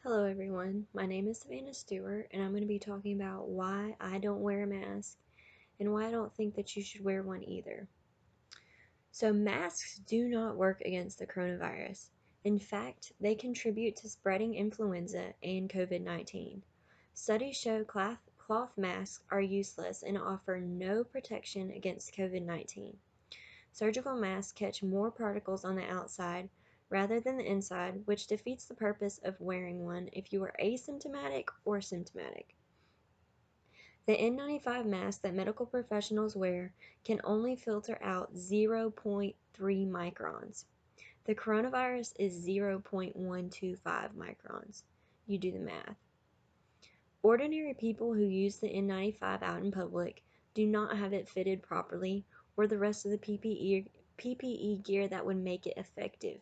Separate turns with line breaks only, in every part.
Hello everyone, my name is Savannah Stewart and I'm going to be talking about why I don't wear a mask and why I don't think that you should wear one either. So masks do not work against the coronavirus. In fact, they contribute to spreading influenza and COVID-19. Studies show cloth masks are useless and offer no protection against COVID-19. Surgical masks catch more particles on the outside rather than the inside, which defeats the purpose of wearing one if you are asymptomatic or symptomatic. The N95 mask that medical professionals wear can only filter out 0.3 microns. The coronavirus is 0.125 microns. You do the math. Ordinary people who use the N95 out in public do not have it fitted properly or the rest of the PPE gear that would make it effective.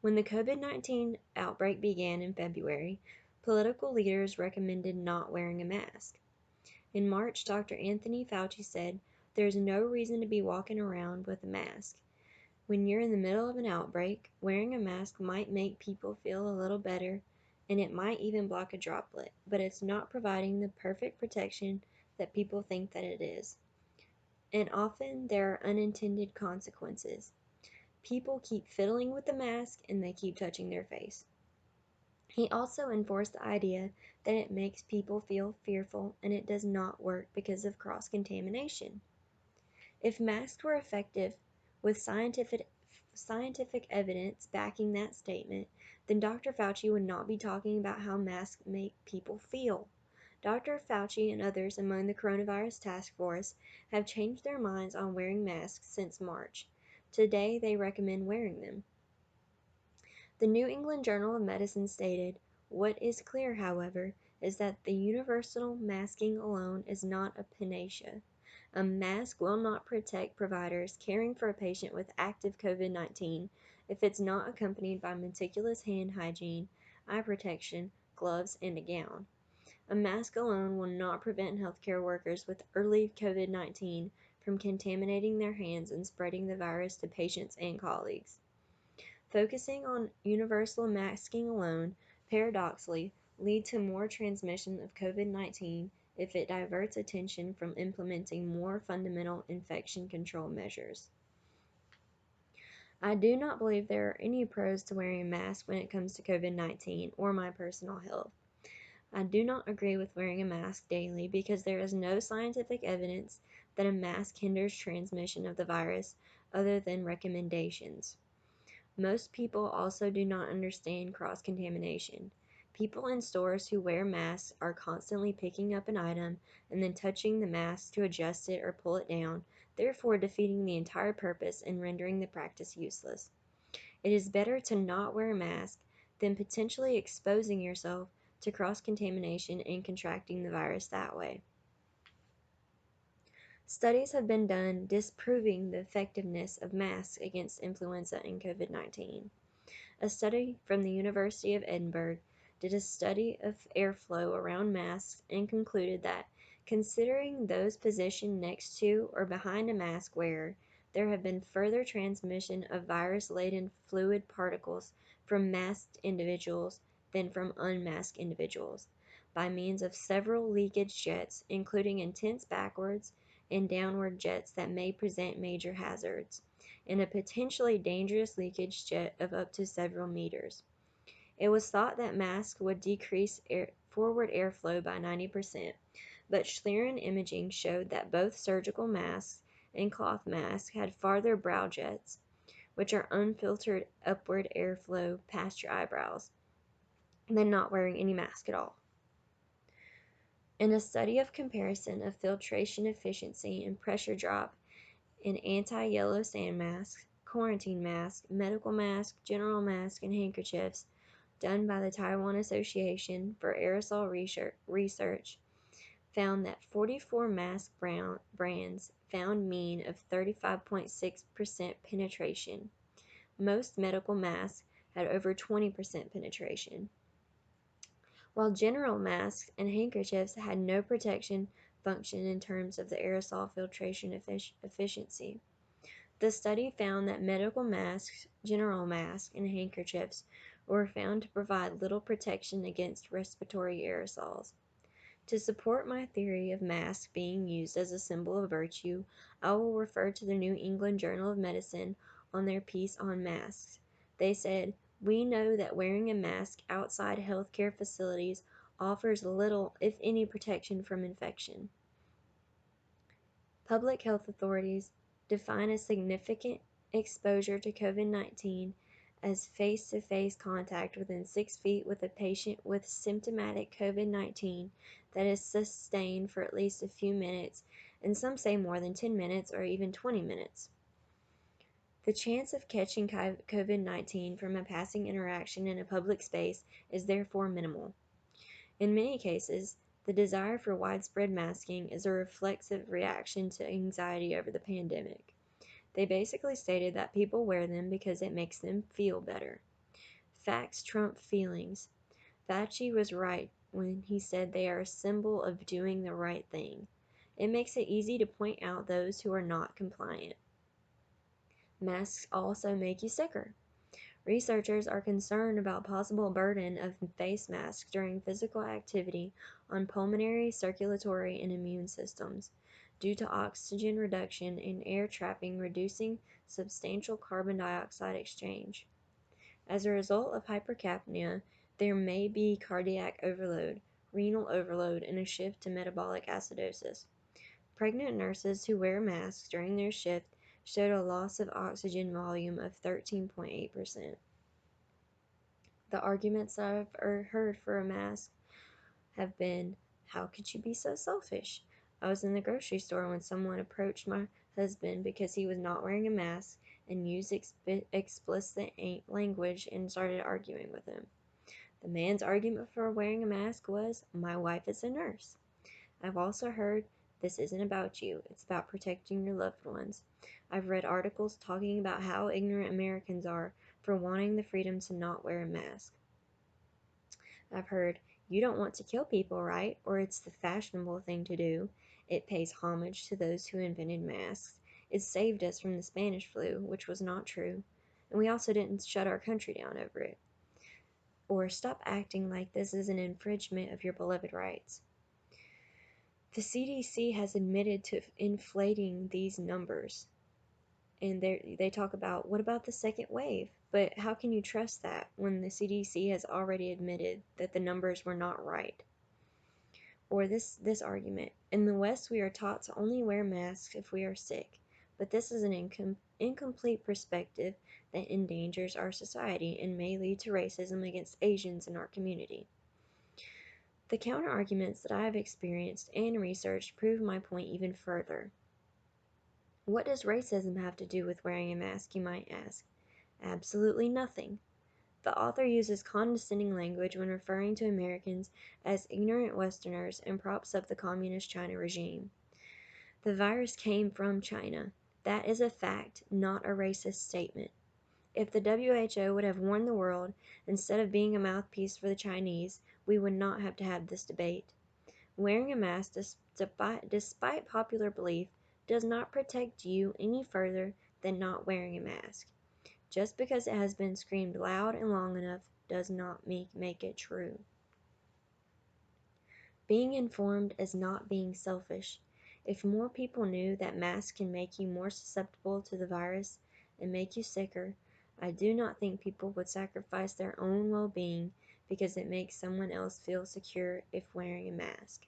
When the COVID-19 outbreak began in February, political leaders recommended not wearing a mask. In March, Dr. Anthony Fauci said, "There's no reason to be walking around with a mask. When you're in the middle of an outbreak, wearing a mask might make people feel a little better, and it might even block a droplet, but it's not providing the perfect protection that people think that it is. And often there are unintended consequences. People keep fiddling with the mask and they keep touching their face." He also enforced the idea that it makes people feel fearful and it does not work because of cross-contamination. If masks were effective with scientific evidence backing that statement, then Dr. Fauci would not be talking about how masks make people feel. Dr. Fauci and others among the coronavirus task force have changed their minds on wearing masks since March. Today, they recommend wearing them. The New England Journal of Medicine stated, "What is clear, however, is that the universal masking alone is not a panacea. A mask will not protect providers caring for a patient with active COVID-19 if it's not accompanied by meticulous hand hygiene, eye protection, gloves, and a gown. A mask alone will not prevent healthcare workers with early COVID-19 from contaminating their hands and spreading the virus to patients and colleagues. Focusing on universal masking alone, paradoxically, lead to more transmission of COVID-19 if it diverts attention from implementing more fundamental infection control measures." I do not believe there are any pros to wearing a mask when it comes to COVID-19 or my personal health. I do not agree with wearing a mask daily because there is no scientific evidence that a mask hinders transmission of the virus other than recommendations. Most people also do not understand cross-contamination. People in stores who wear masks are constantly picking up an item and then touching the mask to adjust it or pull it down, therefore defeating the entire purpose and rendering the practice useless. It is better to not wear a mask than potentially exposing yourself to cross-contamination and contracting the virus that way. Studies have been done disproving the effectiveness of masks against influenza and COVID-19. A study from the University of Edinburgh did a study of airflow around masks and concluded that, considering those positioned next to or behind a mask wearer, there have been further transmission of virus-laden fluid particles from masked individuals than from unmasked individuals, by means of several leakage jets, including intense backwards and downward jets that may present major hazards, and a potentially dangerous leakage jet of up to several meters. It was thought that masks would decrease forward airflow by 90%, but Schlieren imaging showed that both surgical masks and cloth masks had farther brow jets, which are unfiltered upward airflow past your eyebrows, than not wearing any mask at all. In a study of comparison of filtration efficiency and pressure drop in anti-yellow sand masks, quarantine masks, medical masks, general masks, and handkerchiefs done by the Taiwan Association for Aerosol Research, found that 44 mask brands found mean of 35.6% penetration. Most medical masks had over 20% penetration, while general masks and handkerchiefs had no protection function in terms of the aerosol filtration efficiency. The study found that medical masks, general masks, and handkerchiefs were found to provide little protection against respiratory aerosols. To support my theory of masks being used as a symbol of virtue, I will refer to the New England Journal of Medicine on their piece on masks. They said, "We know that wearing a mask outside healthcare facilities offers little, if any, protection from infection. Public health authorities define a significant exposure to COVID-19 as face-to-face contact within 6 feet with a patient with symptomatic COVID-19 that is sustained for at least a few minutes, and some say more than 10 minutes or even 20 minutes. The chance of catching COVID-19 from a passing interaction in a public space is therefore minimal. In many cases, the desire for widespread masking is a reflexive reaction to anxiety over the pandemic. They basically stated that people wear them because it makes them feel better. Facts trump feelings. Fauci was right when he said they are a symbol of doing the right thing. It makes it easy to point out those who are not compliant. Masks also make you sicker. Researchers are concerned about possible burden of face masks during physical activity on pulmonary, circulatory, and immune systems, due to oxygen reduction and air trapping reducing substantial carbon dioxide exchange. As a result of hypercapnia, there may be cardiac overload, renal overload, and a shift to metabolic acidosis. Pregnant nurses who wear masks during their shift showed a loss of oxygen volume of 13.8%. The arguments I've heard for a mask have been, "How could you be so selfish?" I was in the grocery store when someone approached my husband because he was not wearing a mask and used explicit language and started arguing with him. The man's argument for wearing a mask was, "My wife is a nurse." I've also heard, "This isn't about you, it's about protecting your loved ones." I've read articles talking about how ignorant Americans are for wanting the freedom to not wear a mask. I've heard, "You don't want to kill people, right? Or it's the fashionable thing to do. It pays homage to those who invented masks. It saved us from the Spanish flu," which was not true. "And we also didn't shut our country down over it." Or, "Stop acting like this is an infringement of your beloved rights." The CDC has admitted to inflating these numbers. And they talk about, what about the second wave? But how can you trust that when the CDC has already admitted that the numbers were not right? Or this argument, "In the West, we are taught to only wear masks if we are sick, but this is an incomplete perspective that endangers our society and may lead to racism against Asians in our community." The counter-arguments that I have experienced and researched prove my point even further. What does racism have to do with wearing a mask, you might ask? Absolutely nothing. The author uses condescending language when referring to Americans as ignorant Westerners and props up the communist China regime. The virus came from China. That is a fact, not a racist statement. If the WHO would have warned the world instead of being a mouthpiece for the Chinese, we would not have to have this debate. Wearing a mask, despite popular belief, does not protect you any further than not wearing a mask. Just because it has been screamed loud and long enough does not make it true. Being informed is not being selfish. If more people knew that masks can make you more susceptible to the virus and make you sicker, I do not think people would sacrifice their own well-being because it makes someone else feel secure if wearing a mask.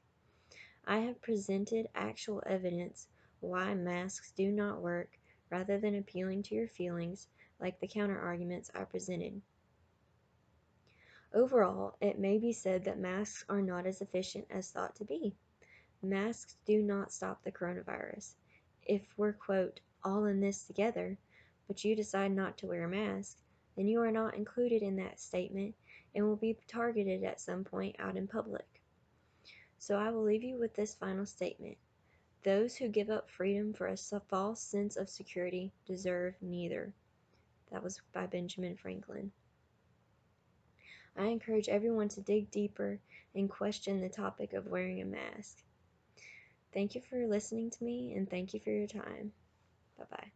I have presented actual evidence why masks do not work rather than appealing to your feelings like the counter-arguments I presented. Overall, it may be said that masks are not as efficient as thought to be. Masks do not stop the coronavirus. If we're, quote, "all in this together," but you decide not to wear a mask, then you are not included in that statement and will be targeted at some point out in public. So I will leave you with this final statement. Those who give up freedom for a false sense of security deserve neither. That was by Benjamin Franklin. I encourage everyone to dig deeper and question the topic of wearing a mask. Thank you for listening to me, and thank you for your time. Bye-bye.